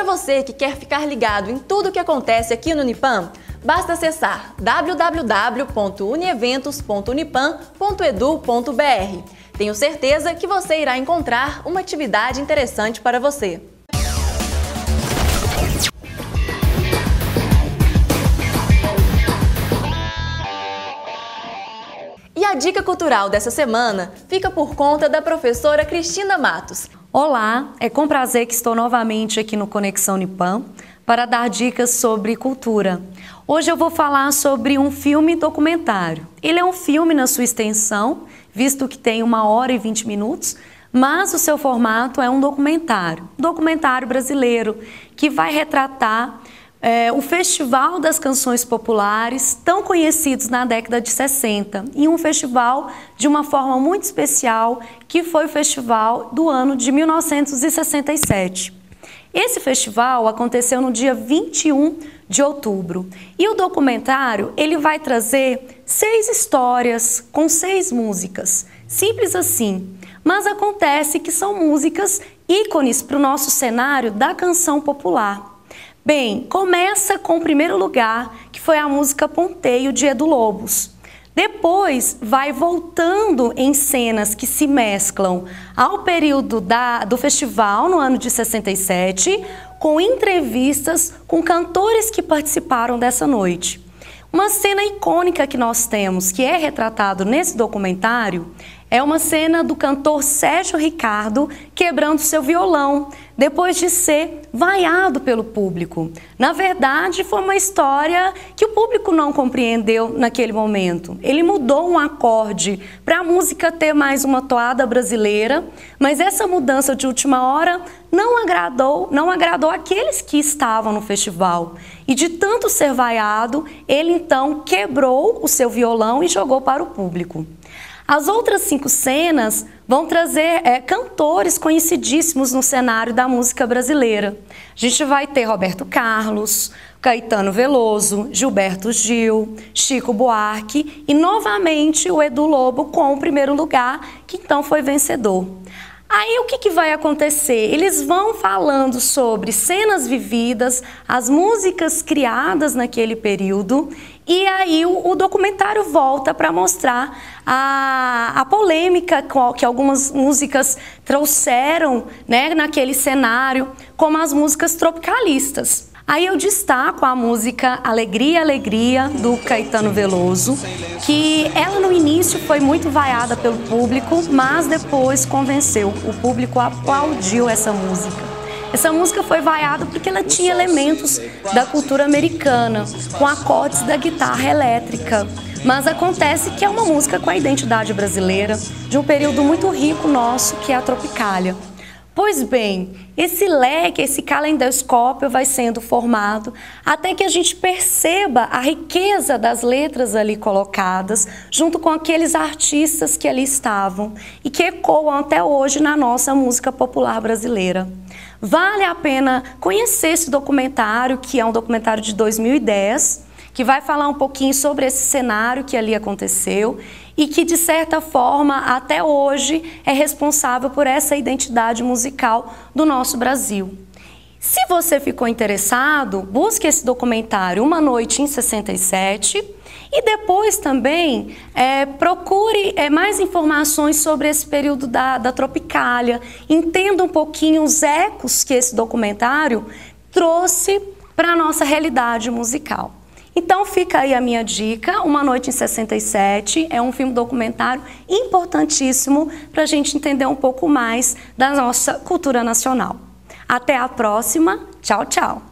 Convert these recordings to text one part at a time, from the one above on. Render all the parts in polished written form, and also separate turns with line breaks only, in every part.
para você que quer ficar ligado em tudo o que acontece aqui no Unipam, basta acessar www.unieventos.unipam.edu.br. Tenho certeza que você irá encontrar uma atividade interessante para você. E a dica cultural dessa semana fica por conta da professora Cristina Matos.
Olá, é com prazer que estou novamente aqui no Conexão Unipam para dar dicas sobre cultura. Hoje eu vou falar sobre um filme documentário. Ele é um filme na sua extensão, visto que tem 1 hora e 20 minutos, mas o seu formato é um documentário brasileiro, que vai retratar o Festival das Canções Populares, tão conhecidos na década de 60, e um festival de uma forma muito especial, que foi o festival do ano de 1967. Esse festival aconteceu no dia 21 de outubro, e o documentário ele vai trazer 6 histórias com 6 músicas, simples assim, mas acontece que são músicas ícones para o nosso cenário da canção popular. Bem, começa com o primeiro lugar, que foi a música Ponteio, de Edu Lobos. Depois, vai voltando em cenas que se mesclam ao período do festival, no ano de 67, com entrevistas com cantores que participaram dessa noite. Uma cena icônica que nós temos, que é retratado nesse documentário, é uma cena do cantor Sérgio Ricardo quebrando seu violão, depois de ser vaiado pelo público. Na verdade, foi uma história que o público não compreendeu naquele momento. Ele mudou um acorde para a música ter mais uma toada brasileira, mas essa mudança de última hora não agradou aqueles que estavam no festival. E de tanto ser vaiado, ele então quebrou o seu violão e jogou para o público. As outras 5 cenas vão trazer cantores conhecidíssimos no cenário da música brasileira. A gente vai ter Roberto Carlos, Caetano Veloso, Gilberto Gil, Chico Buarque e novamente o Edu Lobo com o primeiro lugar, que então foi vencedor. Aí o que vai acontecer? Eles vão falando sobre cenas vividas, as músicas criadas naquele período, e aí o documentário volta para mostrar a polêmica que algumas músicas trouxeram, né, naquele cenário, como as músicas tropicalistas. Aí eu destaco a música Alegria, Alegria, do Caetano Veloso, que ela no início foi muito vaiada pelo público, mas depois convenceu. O público aplaudiu essa música. Essa música foi vaiada porque ela tinha elementos da cultura americana, com acordes da guitarra elétrica. Mas acontece que é uma música com a identidade brasileira, de um período muito rico nosso, que é a Tropicália. Pois bem, esse leque, esse caleidoscópio vai sendo formado até que a gente perceba a riqueza das letras ali colocadas, junto com aqueles artistas que ali estavam e que ecoam até hoje na nossa música popular brasileira. Vale a pena conhecer esse documentário, que é um documentário de 2010, que vai falar um pouquinho sobre esse cenário que ali aconteceu e que, de certa forma, até hoje é responsável por essa identidade musical do nosso Brasil. Se você ficou interessado, busque esse documentário Uma Noite em 67 e depois também procure mais informações sobre esse período da Tropicália. Entenda um pouquinho os ecos que esse documentário trouxe para a nossa realidade musical. Então fica aí a minha dica, Uma Noite em 67, é um filme documentário importantíssimo para a gente entender um pouco mais da nossa cultura nacional. Até a próxima, tchau, tchau!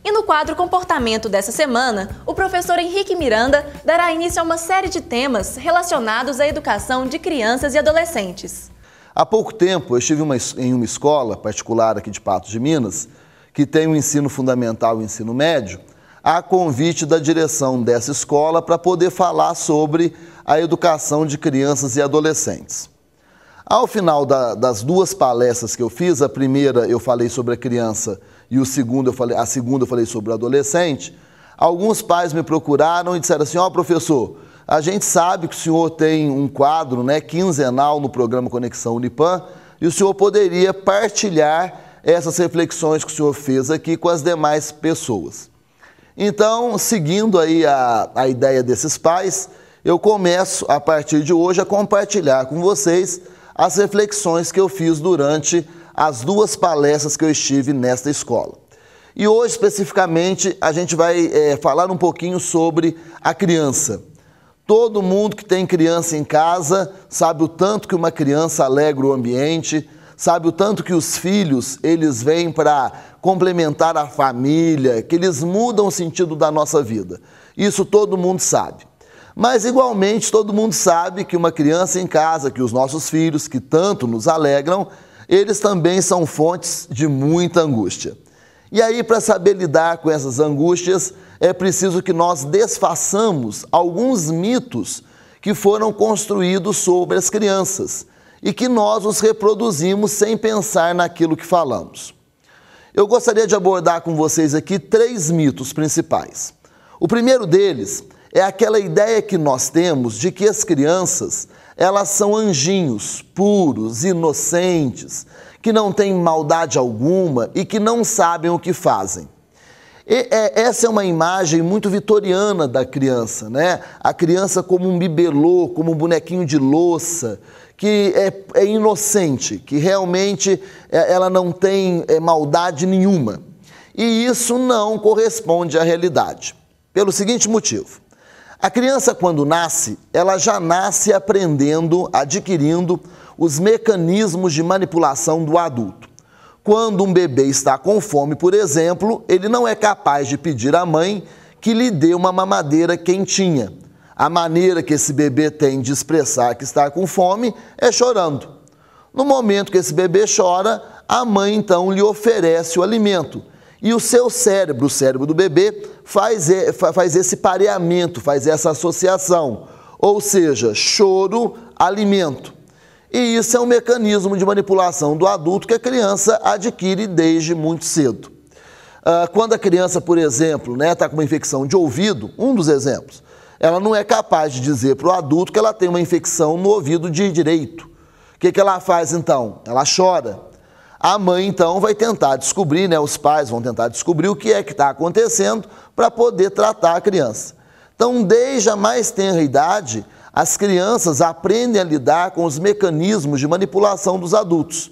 E no quadro Comportamento dessa semana, o professor Henrique Miranda dará início a uma série de temas relacionados à educação de crianças e adolescentes.
Há pouco tempo eu estive em uma escola particular aqui de Patos de Minas, que tem o ensino fundamental e o ensino médio, a convite da direção dessa escola para poder falar sobre a educação de crianças e adolescentes. Ao final das 2 palestras que eu fiz, a primeira eu falei sobre a criança e a segunda eu falei sobre o adolescente, alguns pais me procuraram e disseram assim: ó, professor, A gente sabe que o senhor tem um quadro, né, quinzenal no programa Conexão Unipam, e o senhor poderia partilhar essas reflexões que o senhor fez aqui com as demais pessoas. Então, seguindo aí a ideia desses pais, eu começo, a partir de hoje, a compartilhar com vocês as reflexões que eu fiz durante as 2 palestras que eu estive nesta escola. E hoje, especificamente, a gente vai falar um pouquinho sobre a criança. Todo mundo que tem criança em casa sabe o tanto que uma criança alegra o ambiente, sabe o tanto que os filhos, eles vêm para complementar a família, que eles mudam o sentido da nossa vida. Isso todo mundo sabe. Mas, igualmente, todo mundo sabe que uma criança em casa, que os nossos filhos, que tanto nos alegram, eles também são fontes de muita angústia. E aí, para saber lidar com essas angústias, é preciso que nós desfaçamos alguns mitos que foram construídos sobre as crianças e que nós os reproduzimos sem pensar naquilo que falamos. Eu gostaria de abordar com vocês aqui 3 mitos principais. O primeiro deles é aquela ideia que nós temos de que as crianças, elas são anjinhos, puros, inocentes, que não têm maldade alguma e que não sabem o que fazem. Essa é uma imagem muito vitoriana da criança, né? A criança como um bibelô, como um bonequinho de louça, que é inocente, que realmente ela não tem maldade nenhuma. E isso não corresponde à realidade, pelo seguinte motivo. A criança, quando nasce, ela já nasce aprendendo, adquirindo os mecanismos de manipulação do adulto. Quando um bebê está com fome, por exemplo, ele não é capaz de pedir à mãe que lhe dê uma mamadeira quentinha. A maneira que esse bebê tem de expressar que está com fome é chorando. No momento que esse bebê chora, a mãe então lhe oferece o alimento. E o seu cérebro, o cérebro do bebê, faz esse pareamento, faz essa associação. Ou seja, choro, alimento. E isso é um mecanismo de manipulação do adulto que a criança adquire desde muito cedo. Quando a criança, por exemplo, está com uma infecção de ouvido, um dos exemplos, ela não é capaz de dizer para o adulto que ela tem uma infecção no ouvido direito. O que ela faz então? Ela chora. A mãe então vai tentar descobrir, os pais vão tentar descobrir o que é que está acontecendo para poder tratar a criança. Então, desde a mais tenra idade, as crianças aprendem a lidar com os mecanismos de manipulação dos adultos.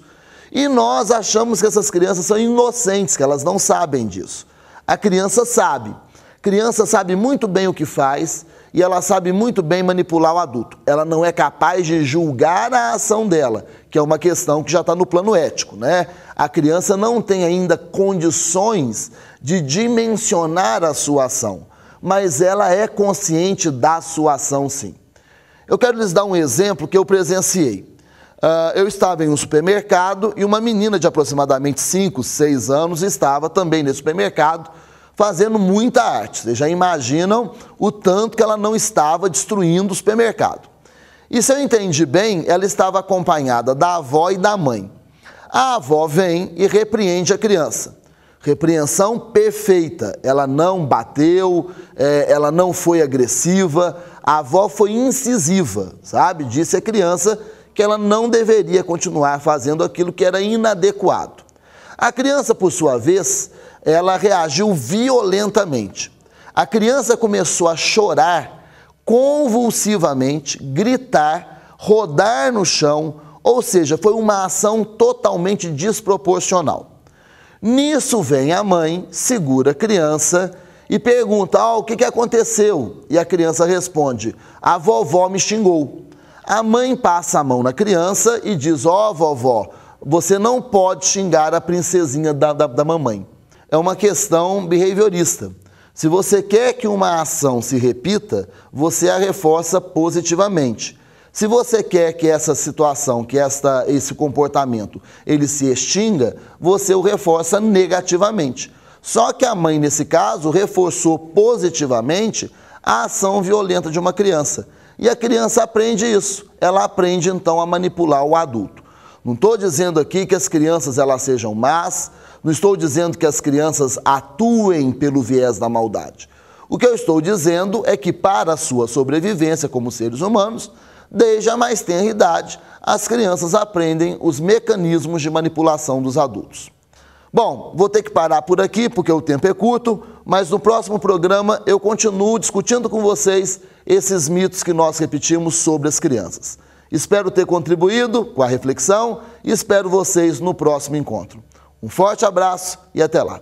E nós achamos que essas crianças são inocentes, que elas não sabem disso. A criança sabe. A criança sabe muito bem o que faz e ela sabe muito bem manipular o adulto. Ela não é capaz de julgar a ação dela, que é uma questão que já está no plano ético, né? A criança não tem ainda condições de dimensionar a sua ação, mas ela é consciente da sua ação, sim. Eu quero lhes dar um exemplo que eu presenciei. Eu estava em um supermercado e uma menina de aproximadamente 5, 6 anos estava também nesse supermercado fazendo muita arte. Vocês já imaginam o tanto que ela não estava destruindo o supermercado. E se eu entendi bem, ela estava acompanhada da avó e da mãe. A avó vem e repreende a criança. Repreensão perfeita. Ela não bateu, ela não foi agressiva, a avó foi incisiva, sabe? Disse à criança que ela não deveria continuar fazendo aquilo que era inadequado. A criança, por sua vez, ela reagiu violentamente. A criança começou a chorar convulsivamente, gritar, rodar no chão, ou seja, foi uma ação totalmente desproporcional. Nisso vem a mãe, segura a criança e pergunta, o que aconteceu? E a criança responde, a vovó me xingou. A mãe passa a mão na criança e diz, vovó, você não pode xingar a princesinha da mamãe. É uma questão behaviorista. Se você quer que uma ação se repita, você a reforça positivamente. Se você quer que essa situação, que esse comportamento, ele se extinga, você o reforça negativamente. Só que a mãe, nesse caso, reforçou positivamente a ação violenta de uma criança. E a criança aprende isso. Ela aprende, então, a manipular o adulto. Não estou dizendo aqui que as crianças elas sejam más, não estou dizendo que as crianças atuem pelo viés da maldade. O que eu estou dizendo é que para a sua sobrevivência como seres humanos, desde a mais tenra idade, as crianças aprendem os mecanismos de manipulação dos adultos. Bom, vou ter que parar por aqui porque o tempo é curto, mas no próximo programa eu continuo discutindo com vocês esses mitos que nós repetimos sobre as crianças. Espero ter contribuído com a reflexão e espero vocês no próximo encontro. Um forte abraço e até lá!